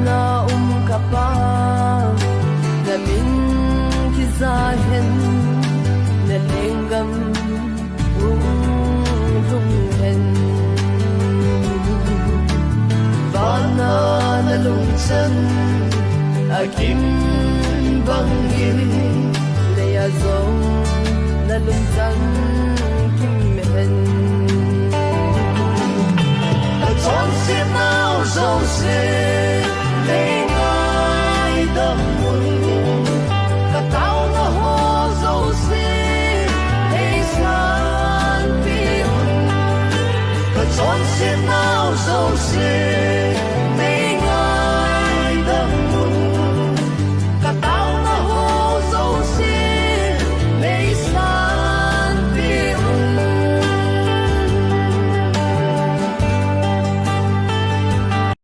na kapa na min kizahen na lengam rung hen bana na lungchan akim bangin leya zong na lungchan kim hen a chong si mau so si